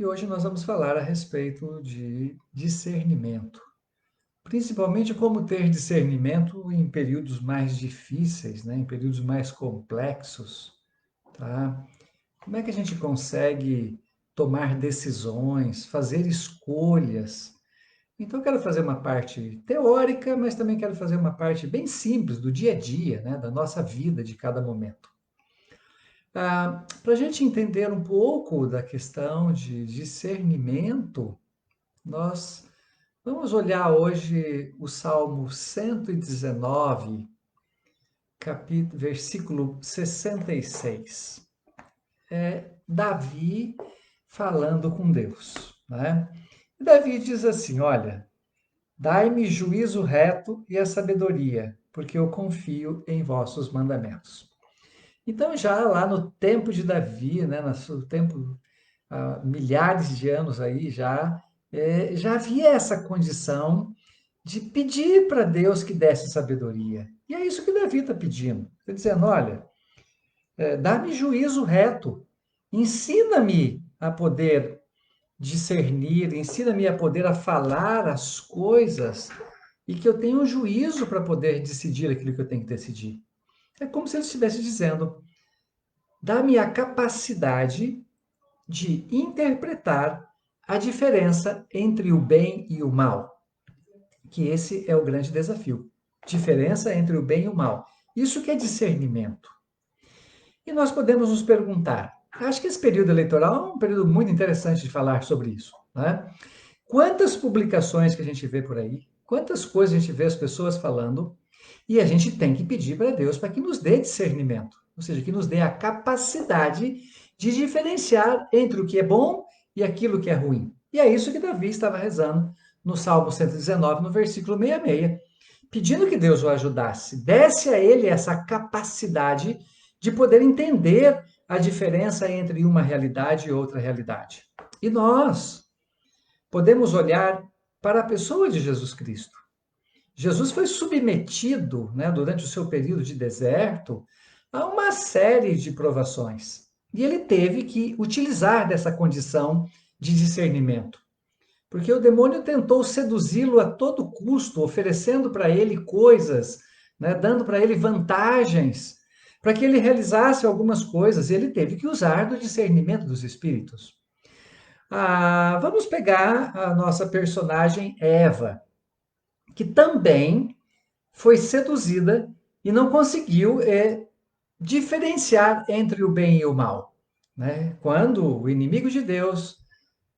hoje nós vamos falar a respeito de discernimento, principalmente como ter discernimento em períodos mais difíceis, né? Em períodos mais complexos, tá? Como é que a gente consegue tomar decisões, fazer escolhas? Então, eu quero fazer uma parte teórica, mas também quero fazer uma parte bem simples do dia a dia, né? Da nossa vida, de cada momento. Para a gente entender um pouco da questão de discernimento, nós vamos olhar hoje o Salmo 119, versículo 66. É Davi falando com Deus, né? E Davi diz assim: Olha, dai-me juízo reto e a sabedoria, porque eu confio em vossos mandamentos. Então, já lá no tempo de Davi, né, no tempo, há milhares de anos aí já, já havia essa condição de pedir para Deus que desse sabedoria. E é isso que Davi está pedindo. Está dizendo: olha, dá-me juízo reto, ensina-me a poder discernir, ensina-me a poder a falar as coisas e que eu tenha um juízo para poder decidir aquilo que eu tenho que decidir. É como se ele estivesse dizendo: dá-me a capacidade de interpretar a diferença entre o bem e o mal, que esse é o grande desafio. Diferença entre o bem e o mal. Isso que é discernimento. E nós podemos nos perguntar, acho que esse período eleitoral é um período muito interessante de falar sobre isso, né? Quantas publicações que a gente vê por aí, quantas coisas a gente vê as pessoas falando, e a gente tem que pedir para Deus para que nos dê discernimento, ou seja, que nos dê a capacidade de diferenciar entre o que é bom e aquilo que é ruim. E é isso que Davi estava rezando no Salmo 119, no versículo 66, pedindo que Deus o ajudasse, desse a ele essa capacidade de poder entender a diferença entre uma realidade e outra realidade. E nós podemos olhar para a pessoa de Jesus Cristo. Jesus foi submetido, né, durante o seu período de deserto, a uma série de provações. E ele teve que utilizar dessa condição de discernimento. Porque o demônio tentou seduzi-lo a todo custo, oferecendo para ele coisas, né, dando para ele vantagens, para que ele realizasse algumas coisas. E ele teve que usar do discernimento dos espíritos. Vamos pegar a nossa personagem Eva, que também foi seduzida e não conseguiu diferenciar entre o bem e o mal. Né? Quando o inimigo de Deus,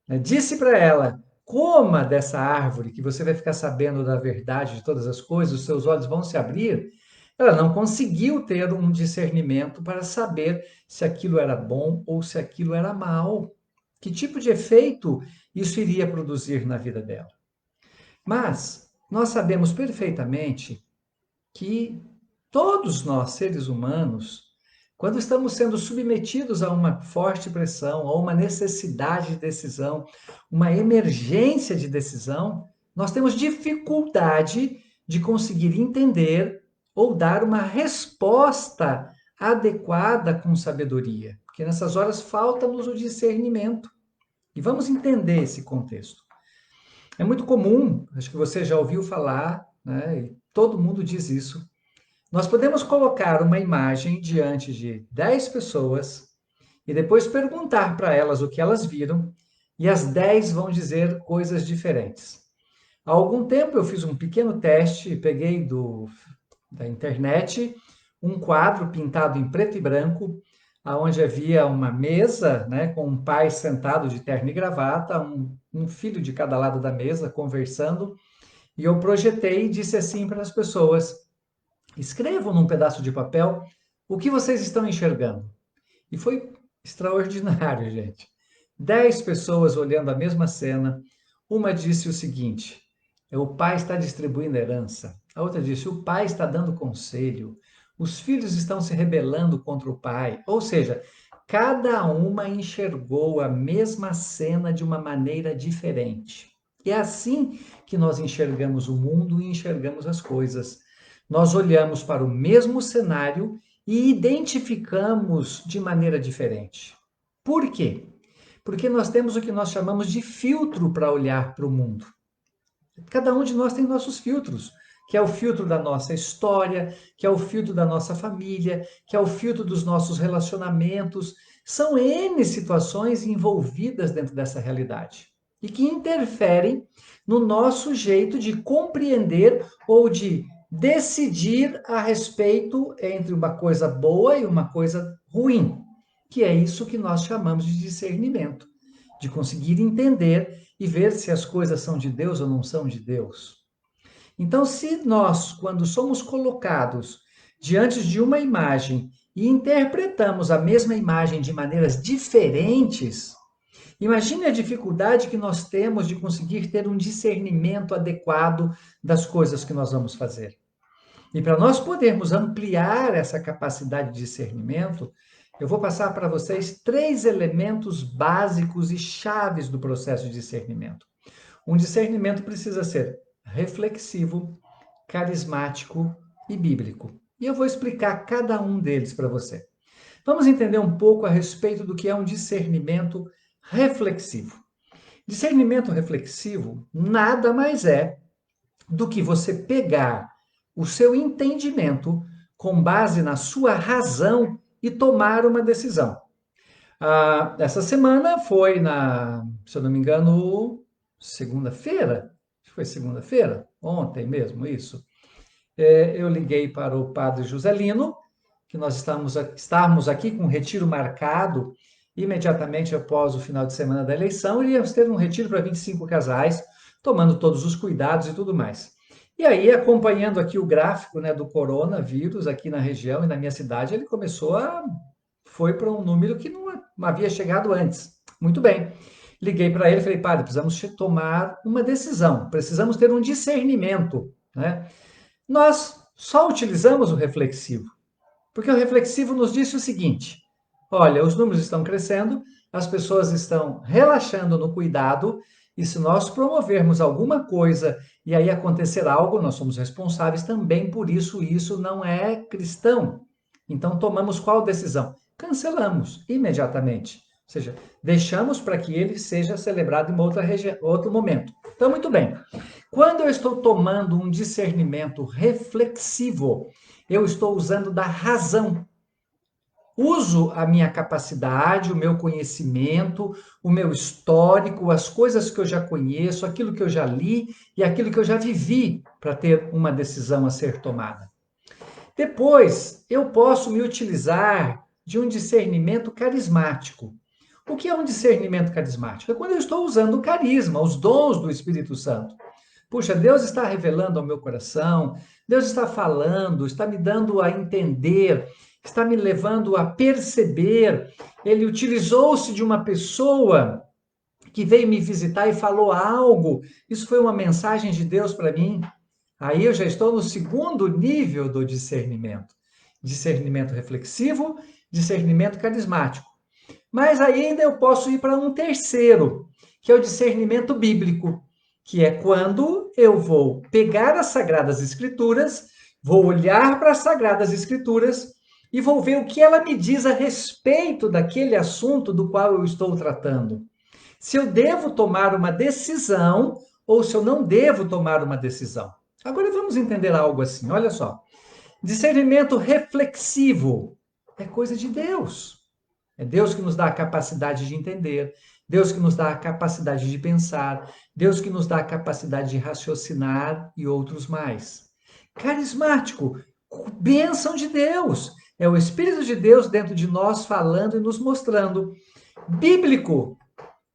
né, disse para ela: coma dessa árvore, que você vai ficar sabendo da verdade de todas as coisas, os seus olhos vão se abrir. Ela não conseguiu ter um discernimento para saber se aquilo era bom ou se aquilo era mal. Que tipo de efeito isso iria produzir na vida dela. Mas nós sabemos perfeitamente que todos nós, seres humanos, quando estamos sendo submetidos a uma forte pressão, a uma necessidade de decisão, uma emergência de decisão, nós temos dificuldade de conseguir entender ou dar uma resposta adequada com sabedoria, porque nessas horas falta-nos o discernimento. E vamos entender esse contexto. É muito comum, acho que você já ouviu falar, né, e todo mundo diz isso. Nós podemos colocar uma imagem diante de 10 pessoas e depois perguntar para elas o que elas viram, e as 10 vão dizer coisas diferentes. Há algum tempo eu fiz um pequeno teste, peguei da internet um quadro pintado em preto e branco, onde havia uma mesa, né, com um pai sentado de terno e gravata, um filho de cada lado da mesa conversando, e eu projetei e disse assim para as pessoas: escrevam num pedaço de papel o que vocês estão enxergando. E foi extraordinário, gente. 10 pessoas olhando a mesma cena. Uma disse o seguinte: o pai está distribuindo herança. A outra disse: o pai está dando conselho. Os filhos estão se rebelando contra o pai. Ou seja, cada uma enxergou a mesma cena de uma maneira diferente. E é assim que nós enxergamos o mundo e enxergamos as coisas. Nós olhamos para o mesmo cenário e identificamos de maneira diferente. Por quê? Porque nós temos o que nós chamamos de filtro para olhar para o mundo. Cada um de nós tem nossos filtros, que é o filtro da nossa história, que é o filtro da nossa família, que é o filtro dos nossos relacionamentos. São N situações envolvidas dentro dessa realidade e que interferem no nosso jeito de compreender ou de decidir a respeito entre uma coisa boa e uma coisa ruim, que é isso que nós chamamos de discernimento, de conseguir entender e ver se as coisas são de Deus ou não são de Deus. Então, se nós, quando somos colocados diante de uma imagem e interpretamos a mesma imagem de maneiras diferentes, imagine a dificuldade que nós temos de conseguir ter um discernimento adequado das coisas que nós vamos fazer. E para nós podermos ampliar essa capacidade de discernimento, eu vou passar para vocês 3 elementos básicos e chaves do processo de discernimento. Um discernimento precisa ser reflexivo, carismático e bíblico. E eu vou explicar cada um deles para você. Vamos entender um pouco a respeito do que é um discernimento reflexivo. Discernimento reflexivo nada mais é do que você pegar o seu entendimento com base na sua razão e tomar uma decisão. Essa semana foi se eu não me engano, segunda-feira? Acho que foi segunda-feira, ontem mesmo, isso. Eu liguei para o padre Joselino, que nós estávamos aqui com um retiro marcado imediatamente após o final de semana da eleição, iríamos ter um retiro para 25 casais, tomando todos os cuidados e tudo mais. E aí, acompanhando aqui o gráfico, né, do coronavírus aqui na região e na minha cidade, ele foi para um número que não havia chegado antes. Muito bem. Liguei para ele e falei, padre, precisamos tomar uma decisão, precisamos ter um discernimento, né? Nós só utilizamos o reflexivo, porque o reflexivo nos disse o seguinte: olha, os números estão crescendo, as pessoas estão relaxando no cuidado, e se nós promovermos alguma coisa e aí acontecer algo, nós somos responsáveis também por isso, e isso não é cristão. Então tomamos qual decisão? Cancelamos imediatamente. Ou seja, deixamos para que ele seja celebrado em outro momento. Então, muito bem. Quando eu estou tomando um discernimento reflexivo, eu estou usando da razão. Uso a minha capacidade, o meu conhecimento, o meu histórico, as coisas que eu já conheço, aquilo que eu já li e aquilo que eu já vivi para ter uma decisão a ser tomada. Depois, eu posso me utilizar de um discernimento carismático. O que é um discernimento carismático? É quando eu estou usando o carisma, os dons do Espírito Santo. Puxa, Deus está revelando ao meu coração, Deus está falando, está me dando a entender, está me levando a perceber. Ele utilizou-se de uma pessoa que veio me visitar e falou algo. Isso foi uma mensagem de Deus para mim. Aí eu já estou no segundo nível do discernimento. Discernimento reflexivo, discernimento carismático. Mas ainda eu posso ir para um terceiro, que é o discernimento bíblico, que é quando eu vou pegar as Sagradas Escrituras, vou olhar para as Sagradas Escrituras e vou ver o que ela me diz a respeito daquele assunto do qual eu estou tratando. Se eu devo tomar uma decisão ou se eu não devo tomar uma decisão. Agora vamos entender algo assim, olha só. Discernimento reflexivo é coisa de Deus. É Deus que nos dá a capacidade de entender, Deus que nos dá a capacidade de pensar, Deus que nos dá a capacidade de raciocinar e outros mais. Carismático, bênção de Deus. É o Espírito de Deus dentro de nós falando e nos mostrando. Bíblico,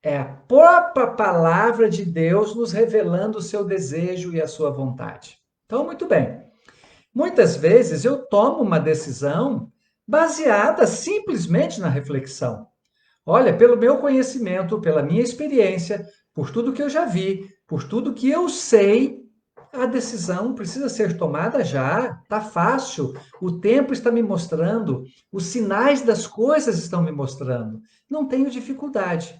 é a própria palavra de Deus nos revelando o seu desejo e a sua vontade. Então, muito bem. Muitas vezes eu tomo uma decisão baseada simplesmente na reflexão. Olha, pelo meu conhecimento, pela minha experiência, por tudo que eu já vi, por tudo que eu sei, a decisão precisa ser tomada já. Está fácil. O tempo está me mostrando, os sinais das coisas estão me mostrando. Não tenho dificuldade.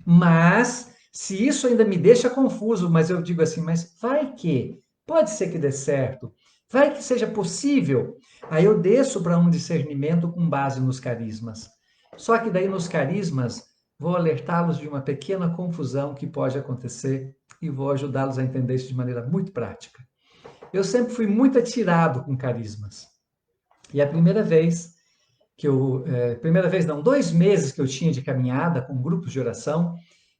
Mas, se isso ainda me deixa confuso, mas eu digo assim, mas vai que? Pode ser que dê certo. Vai que seja possível. Aí eu desço para um discernimento com base nos carismas. Só que daí nos carismas vou alertá-los de uma pequena confusão que pode acontecer e vou ajudá-los a entender isso de maneira muito prática. Eu sempre fui muito atirado com carismas. E a primeira vez primeira vez não, 2 meses que eu tinha de caminhada com grupos de oração,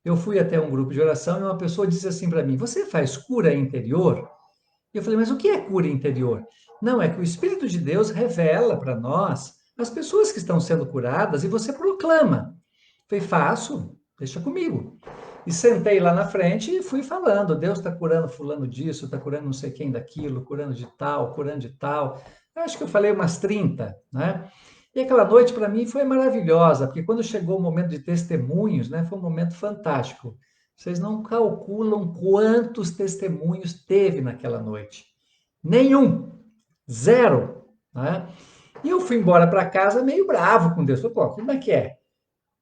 eu fui até um grupo de oração e uma pessoa disse assim para mim: Você faz cura interior? E eu falei: Mas o que é cura interior? Não, é que o Espírito de Deus revela para nós as pessoas que estão sendo curadas e você proclama. Eu falei: Faço, deixa comigo. E sentei lá na frente e fui falando: Deus está curando fulano disso, está curando não sei quem daquilo, curando de tal, curando de tal. Eu acho que eu falei umas 30, né? E aquela noite para mim foi maravilhosa, porque quando chegou o momento de testemunhos, né, foi um momento fantástico. Vocês não calculam quantos testemunhos teve naquela noite. Nenhum, zero, né? E eu fui embora para casa meio bravo com Deus. Falei: Pô, como é que é?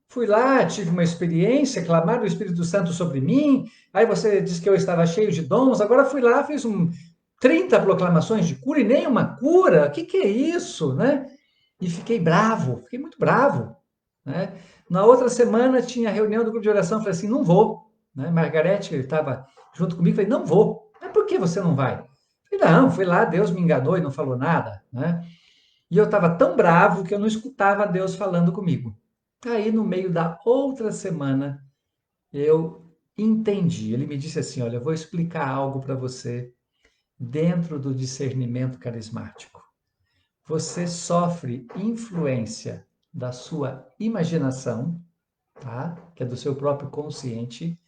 Fui lá, tive uma experiência, clamaram o Espírito Santo sobre mim, aí você disse que eu estava cheio de dons, agora fui lá, fiz 30 proclamações de cura e nem uma cura, o que é isso, né? E fiquei bravo, fiquei muito bravo, né? Na outra semana tinha reunião do grupo de oração, falei assim, não vou, né? Margarete estava junto comigo, falei, não vou. Mas por que você não vai? Falei, não, fui lá, Deus me enganou e não falou nada, né? E eu estava tão bravo que eu não escutava Deus falando comigo. Aí, no meio da outra semana, eu entendi. Ele me disse assim: Olha, eu vou explicar algo para você dentro do discernimento carismático. Você sofre influência da sua imaginação, tá? Que é do seu próprio consciente.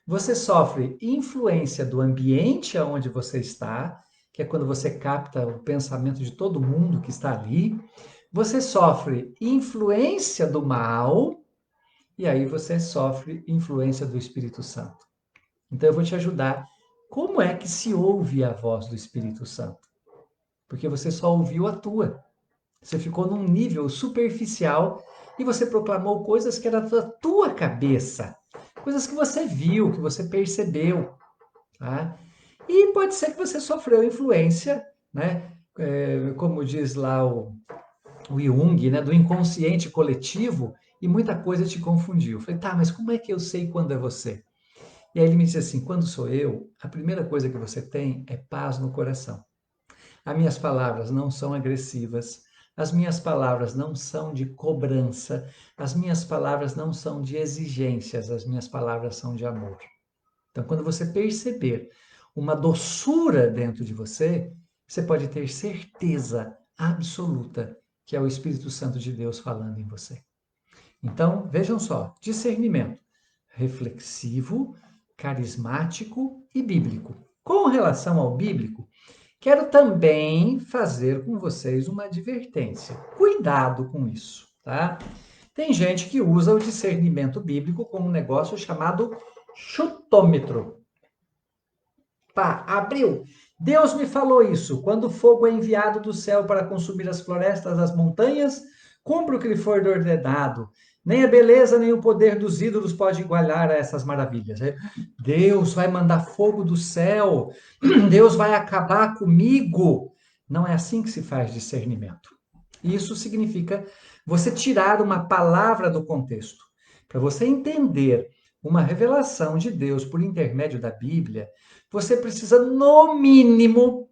Você sofre influência do ambiente onde você está, que é quando você capta o pensamento de todo mundo que está ali. Você sofre influência do mal e aí você sofre influência do Espírito Santo. Então eu vou te ajudar. Como é que se ouve a voz do Espírito Santo? Porque você só ouviu a tua. Você ficou num nível superficial e você proclamou coisas que eram da tua cabeça, coisas que você viu, que você percebeu, tá? E pode ser que você sofreu influência, né? Como diz lá o Jung, né? Do inconsciente coletivo e muita coisa te confundiu. Eu falei, tá, mas como é que eu sei quando é você? E aí ele me disse assim, quando sou eu, a primeira coisa que você tem é paz no coração. As minhas palavras não são agressivas, as minhas palavras não são de cobrança, as minhas palavras não são de exigências, as minhas palavras são de amor. Então, quando você perceber uma doçura dentro de você, você pode ter certeza absoluta que é o Espírito Santo de Deus falando em você. Então, vejam só: discernimento reflexivo, carismático e bíblico. Com relação ao bíblico, quero também fazer com vocês uma advertência. Cuidado com isso, tá? Tem gente que usa o discernimento bíblico como um negócio chamado chutômetro. Pá, abriu. Deus me falou isso. Quando o fogo é enviado do céu para consumir as florestas, as montanhas, cumpra o que lhe for ordenado. Nem a beleza, nem o poder dos ídolos pode igualar a essas maravilhas. Deus vai mandar fogo do céu. Deus vai acabar comigo. Não é assim que se faz discernimento. Isso significa você tirar uma palavra do contexto. Para você entender uma revelação de Deus por intermédio da Bíblia, você precisa, no mínimo,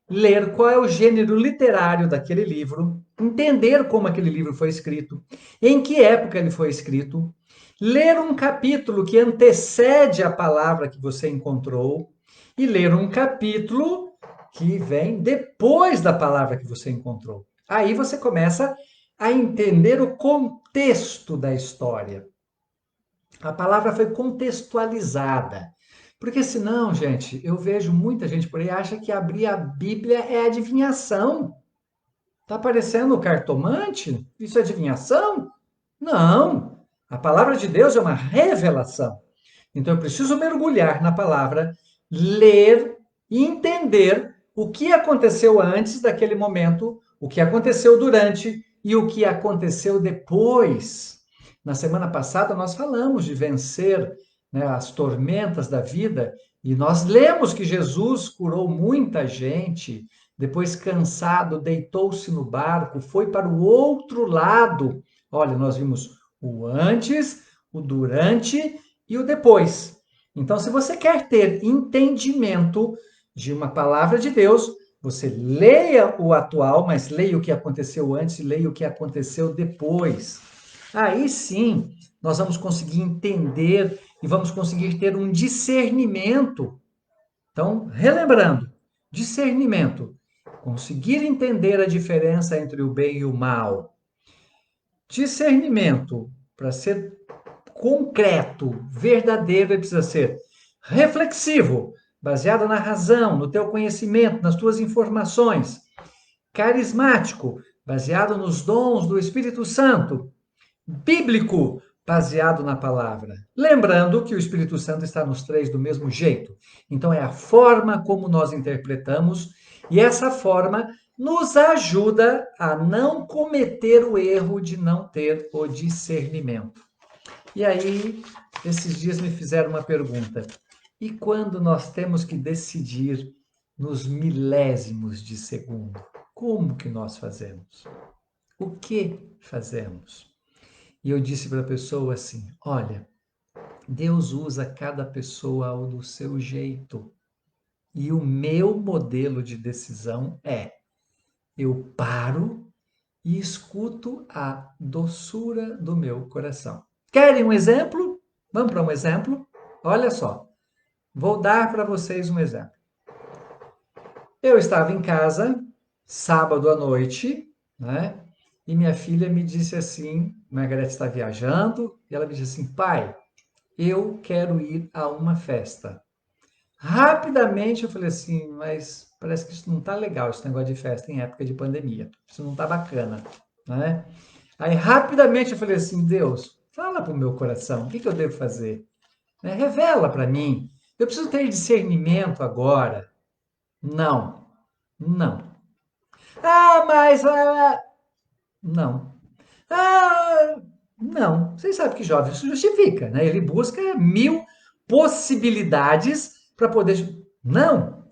ler qual é o gênero literário daquele livro, entender como aquele livro foi escrito, em que época ele foi escrito, ler um capítulo que antecede a palavra que você encontrou e ler um capítulo que vem depois da palavra que você encontrou. Aí você começa a entender o contexto da história. A palavra foi contextualizada. Porque senão, gente, eu vejo muita gente por aí acha que abrir a Bíblia é adivinhação. Tá parecendo o cartomante? Isso é adivinhação? Não. A palavra de Deus é uma revelação. Então eu preciso mergulhar na palavra, ler e entender o que aconteceu antes daquele momento, o que aconteceu durante e o que aconteceu depois. Na semana passada nós falamos de vencer, né, as tormentas da vida e nós lemos que Jesus curou muita gente, depois cansado, deitou-se no barco, foi para o outro lado. Olha, nós vimos O antes, o durante e o depois. Então, se você quer ter entendimento de uma palavra de Deus, você leia o atual, mas leia o que aconteceu antes e leia o que aconteceu depois. Aí sim, nós vamos conseguir entender e vamos conseguir ter um discernimento. Então, relembrando, discernimento, conseguir entender a diferença entre o bem e o mal. Discernimento, para ser concreto, verdadeiro, ele precisa ser reflexivo, baseado na razão, no teu conhecimento, nas tuas informações. Carismático, baseado nos dons do Espírito Santo. Bíblico, baseado na palavra. Lembrando que o Espírito Santo está nos três do mesmo jeito. Então, é a forma como nós interpretamos, e essa forma nos ajuda a não cometer o erro de não ter o discernimento. E aí, esses dias me fizeram uma pergunta. E quando nós temos que decidir nos milésimos de segundo, como que nós fazemos? O que fazemos? E eu disse para a pessoa assim: olha, Deus usa cada pessoa ao do seu jeito. E o meu modelo de decisão é: eu paro e escuto a doçura do meu coração. Querem um exemplo? Vamos para um exemplo? Olha só, vou dar para vocês um exemplo. Eu estava em casa, sábado à noite, né? E minha filha me disse assim: Margarete está viajando, e ela me disse assim: pai, eu quero ir a uma festa. Rapidamente eu falei assim, mas parece que isso não tá legal, esse negócio de festa em época de pandemia. Isso não tá bacana, né? Aí rapidamente eu falei assim, Deus, fala pro meu coração, o que que eu devo fazer? Né? Revela para mim. Eu preciso ter discernimento agora. Não, não. Ah, mas não. Ah, não. Vocês sabem que jovem isso justifica, né? Ele busca mil possibilidades para poder. Não.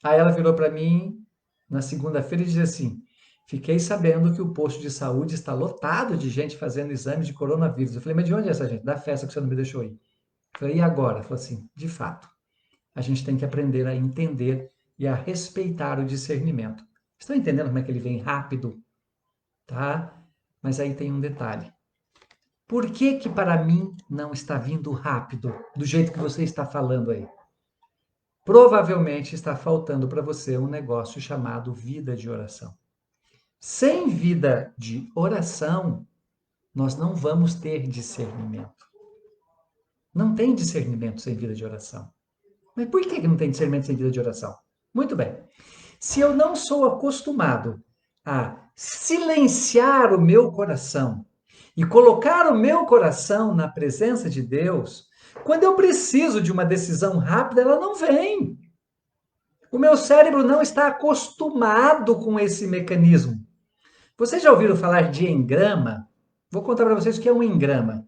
Aí ela virou para mim na segunda-feira e disse assim: fiquei sabendo que o posto de saúde está lotado de gente fazendo exame de coronavírus. Eu falei, mas de onde é essa gente? Da festa que você não me deixou ir. Eu falei, e agora? Ela falou assim: de fato, a gente tem que aprender a entender e a respeitar o discernimento. Estão entendendo como é que ele vem rápido? Tá? Mas aí tem um detalhe. Por que que para mim não está vindo rápido, do jeito que você está falando aí? Provavelmente está faltando para você um negócio chamado vida de oração. Sem vida de oração, nós não vamos ter discernimento. Não tem discernimento sem vida de oração. Mas por que não tem discernimento sem vida de oração? Muito bem. Se eu não sou acostumado a silenciar o meu coração e colocar o meu coração na presença de Deus, quando eu preciso de uma decisão rápida, ela não vem. O meu cérebro não está acostumado com esse mecanismo. Vocês já ouviram falar de engrama? Vou contar para vocês o que é um engrama.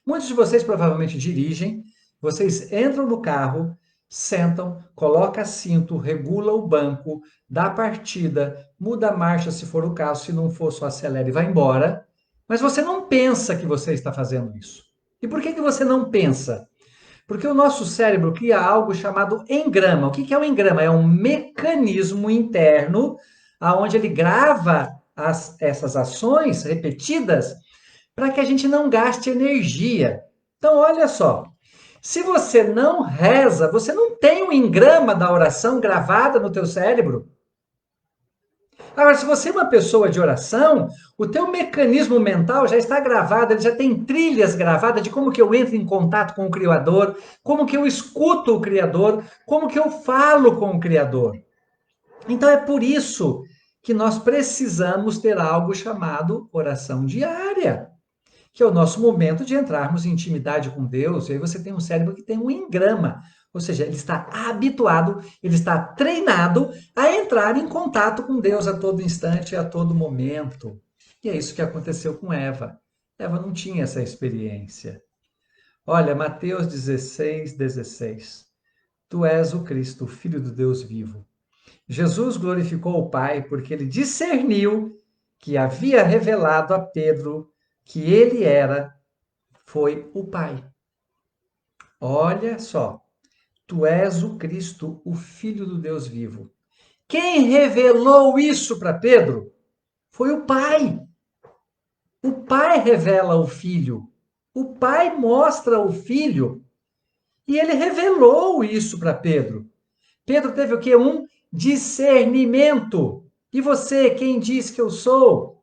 Muitos de vocês provavelmente dirigem, vocês entram no carro, sentam, coloca cinto, regula o banco, dá partida, muda a marcha se for o caso, se não for, só acelera e vai embora. Mas você não pensa que você está fazendo isso. E por que que você não pensa? Porque o nosso cérebro cria algo chamado engrama. O que é o engrama? É um mecanismo interno aonde ele grava essas ações repetidas para que a gente não gaste energia. Então, olha só. Se você não reza, você não tem o engrama da oração gravada no teu cérebro. Agora, se você é uma pessoa de oração, o teu mecanismo mental já está gravado, ele já tem trilhas gravadas de como que eu entro em contato com o Criador, como que eu escuto o Criador, como que eu falo com o Criador. Então é por isso que nós precisamos ter algo chamado oração diária, que é o nosso momento de entrarmos em intimidade com Deus. E aí você tem um cérebro que tem um engrama, ou seja, ele está habituado, ele está treinado a entrar em contato com Deus a todo instante, a todo momento. E é isso que aconteceu com Eva. Eva não tinha essa experiência. Olha, Mateus 16:16. Tu és o Cristo, o Filho do Deus vivo. Jesus glorificou o Pai porque ele discerniu que havia revelado a Pedro que ele era foi o Pai. Olha só, tu és o Cristo, o Filho do Deus vivo. Quem revelou isso para Pedro foi o Pai. O Pai revela o Filho. O Pai mostra o Filho e ele revelou isso para Pedro. Pedro teve o quê? Um discernimento. E você, quem diz que eu sou?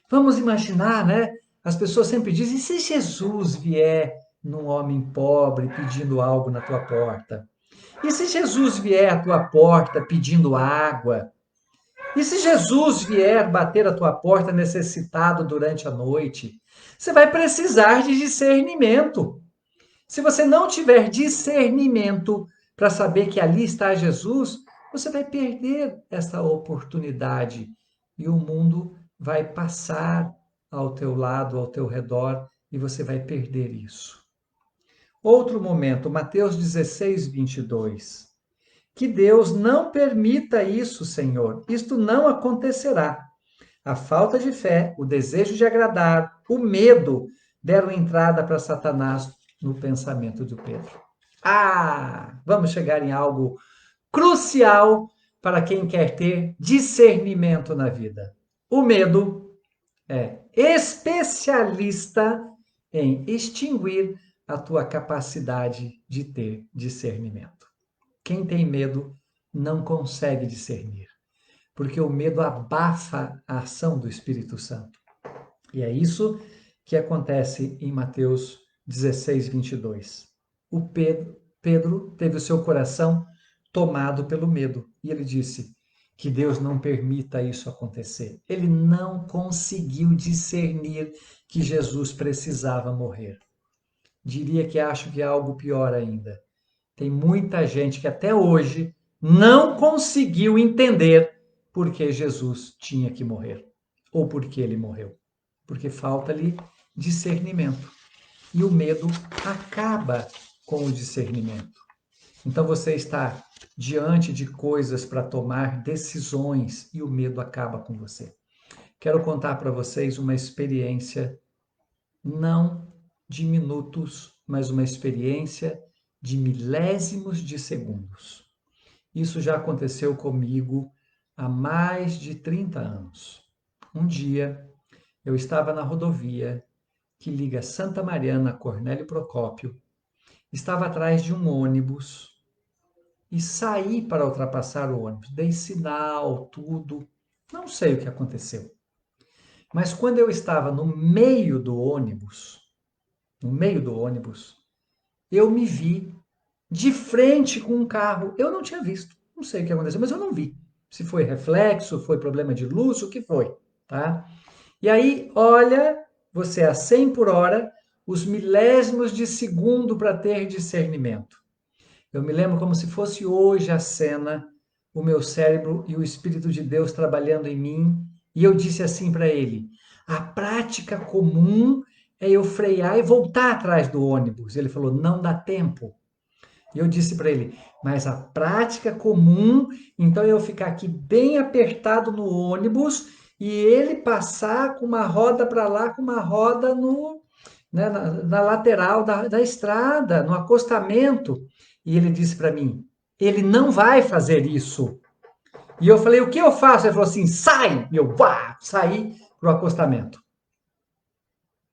Vamos imaginar, né? As pessoas sempre dizem: e se Jesus vier num homem pobre pedindo algo na tua porta? E se Jesus vier à tua porta pedindo água? E se Jesus vier bater à tua porta necessitado durante a noite? Você vai precisar de discernimento. Se você não tiver discernimento para saber que ali está Jesus, você vai perder essa oportunidade e o mundo vai passar ao teu lado, ao teu redor, e você vai perder isso. Outro momento, Mateus 16, 22. Que Deus não permita isso, Senhor. Isto não acontecerá. A falta de fé, o desejo de agradar, o medo deram entrada para Satanás no pensamento de Pedro. Vamos chegar em algo crucial para quem quer ter discernimento na vida. O medo é especialista em extinguir a tua capacidade de ter discernimento. Quem tem medo não consegue discernir, porque o medo abafa a ação do Espírito Santo. E é isso que acontece em Mateus 16, 22. O Pedro teve o seu coração tomado pelo medo e ele disse que Deus não permita isso acontecer. Ele não conseguiu discernir que Jesus precisava morrer. Diria que acho que é algo pior ainda. Tem muita gente que até hoje não conseguiu entender por que Jesus tinha que morrer ou por que ele morreu. Porque falta-lhe discernimento. E o medo acaba com o discernimento. Então você está diante de coisas para tomar decisões e o medo acaba com você. Quero contar para vocês uma experiência, não de minutos, mas uma experiência de milésimos de segundos. Isso já aconteceu comigo há mais de 30 anos. Um dia, eu estava na rodovia que liga Santa Mariana a Cornélio Procópio, estava atrás de um ônibus e saí para ultrapassar o ônibus. Dei sinal, tudo. Não sei o que aconteceu. Mas quando eu estava no meio do ônibus, eu me vi de frente com um carro. Eu não tinha visto. Não sei o que aconteceu, mas eu não vi. Se foi reflexo, foi problema de luz, o que foi, tá? E aí, olha, você a 100 por hora, os milésimos de segundo para ter discernimento. Eu me lembro como se fosse hoje a cena, o meu cérebro e o Espírito de Deus trabalhando em mim, e eu disse assim para ele: a prática comum é eu frear e voltar atrás do ônibus. Ele falou: não dá tempo. E eu disse para ele: mas a prática comum, então eu ficar aqui bem apertado no ônibus e ele passar com uma roda para lá, com uma roda no, né, na lateral da estrada, no acostamento. E ele disse para mim: ele não vai fazer isso. E eu falei: o que eu faço? Ele falou assim: sai! E eu saí para o acostamento.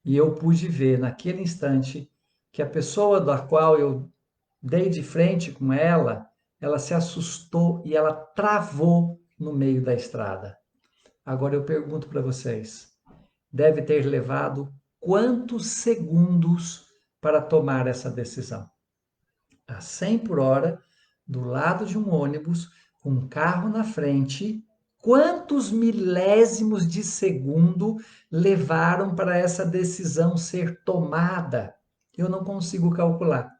E eu pude ver naquele instante que a pessoa da qual eu dei de frente com ela, ela se assustou e ela travou no meio da estrada. Agora eu pergunto para vocês, deve ter levado quantos segundos para tomar essa decisão? A 100 por hora, do lado de um ônibus, com um carro na frente, quantos milésimos de segundo levaram para essa decisão ser tomada? Eu não consigo calcular.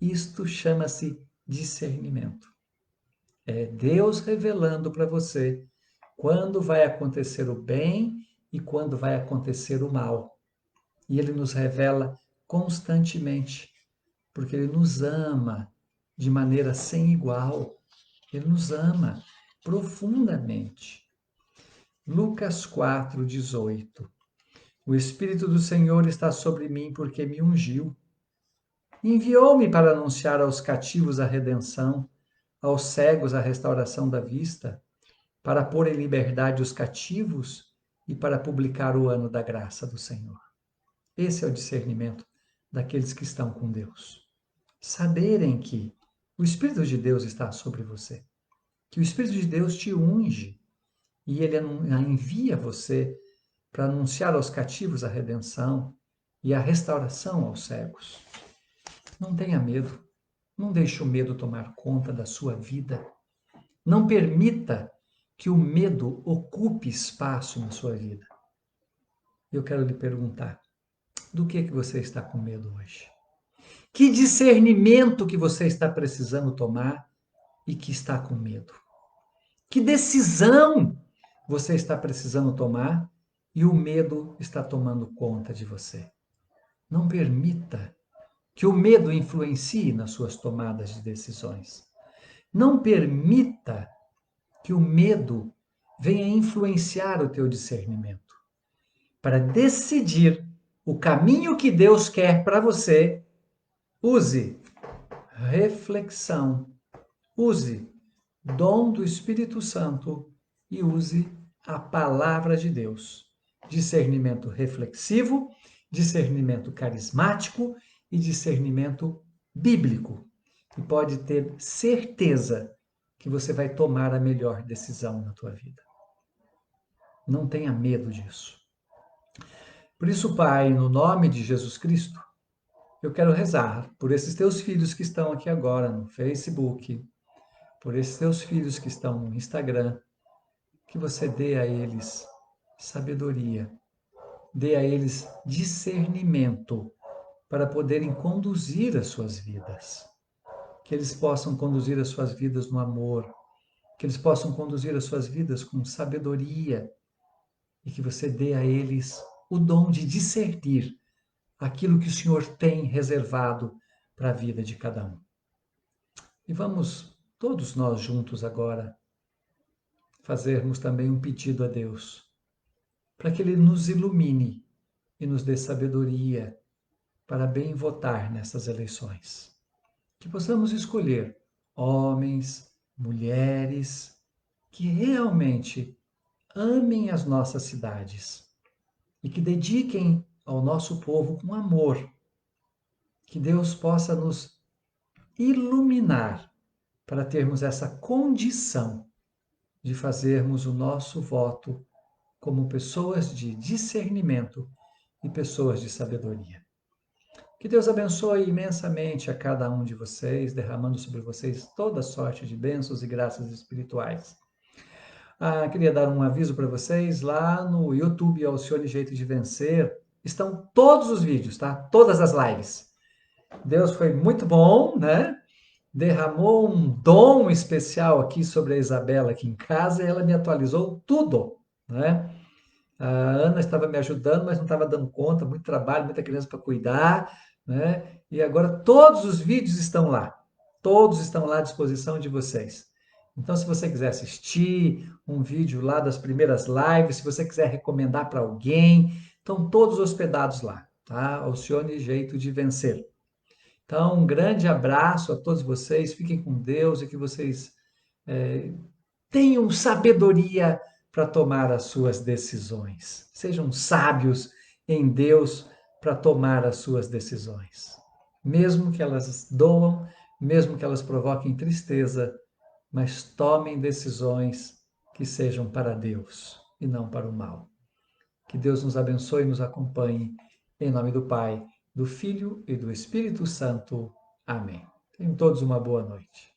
Isto chama-se discernimento. É Deus revelando para você quando vai acontecer o bem e quando vai acontecer o mal. E Ele nos revela constantemente, porque Ele nos ama de maneira sem igual. Ele nos ama profundamente. Lucas 4, 18. O Espírito do Senhor está sobre mim porque me ungiu. Enviou-me para anunciar aos cativos a redenção, aos cegos a restauração da vista, para pôr em liberdade os cativos e para publicar o ano da graça do Senhor. Esse é o discernimento daqueles que estão com Deus. Saberem que o Espírito de Deus está sobre você, que o Espírito de Deus te unge e ele envia você para anunciar aos cativos a redenção e a restauração aos cegos. Não tenha medo. Não deixe o medo tomar conta da sua vida. Não permita que o medo ocupe espaço na sua vida. Eu quero lhe perguntar, do que você está com medo hoje? Que discernimento que você está precisando tomar e que está com medo? Que decisão você está precisando tomar e o medo está tomando conta de você? Não permita que o medo influencie nas suas tomadas de decisões. Não permita que o medo venha influenciar o teu discernimento. Para decidir o caminho que Deus quer para você, use reflexão, use dom do Espírito Santo e use a palavra de Deus. Discernimento reflexivo, discernimento carismático e discernimento bíblico. E pode ter certeza que você vai tomar a melhor decisão na tua vida. Não tenha medo disso. Por isso, Pai, no nome de Jesus Cristo, eu quero rezar por esses teus filhos que estão aqui agora no Facebook, por esses teus filhos que estão no Instagram, que você dê a eles sabedoria, dê a eles discernimento para poderem conduzir as suas vidas. Que eles possam conduzir as suas vidas no amor, que eles possam conduzir as suas vidas com sabedoria e que você dê a eles o dom de discernir aquilo que o Senhor tem reservado para a vida de cada um. E vamos todos nós juntos agora fazermos também um pedido a Deus, para que Ele nos ilumine e nos dê sabedoria para bem votar nessas eleições. Que possamos escolher homens, mulheres, que realmente amem as nossas cidades e que dediquem ao nosso povo com amor. Que Deus possa nos iluminar para termos essa condição de fazermos o nosso voto como pessoas de discernimento e pessoas de sabedoria. Que Deus abençoe imensamente a cada um de vocês, derramando sobre vocês toda sorte de bênçãos e graças espirituais. Queria dar um aviso para vocês, lá no YouTube Alcione Jeito de Vencer, estão todos os vídeos, tá? Todas as lives. Deus foi muito bom, né? Derramou um dom especial aqui sobre a Isabela aqui em casa e ela me atualizou tudo, né? A Ana estava me ajudando, mas não estava dando conta, muito trabalho, muita criança para cuidar, né? E agora todos os vídeos estão lá. Todos estão lá à disposição de vocês. Então, se você quiser assistir um vídeo lá das primeiras lives, se você quiser recomendar para alguém, estão todos hospedados lá, tá? Alcione Jeito de Vencer. Então, um grande abraço a todos vocês, fiquem com Deus e que vocês tenham sabedoria para tomar as suas decisões. Sejam sábios em Deus para tomar as suas decisões. Mesmo que elas doam, mesmo que elas provoquem tristeza, mas tomem decisões que sejam para Deus e não para o mal. Que Deus nos abençoe e nos acompanhe. Em nome do Pai, do Filho e do Espírito Santo. Amém. Tenham todos uma boa noite.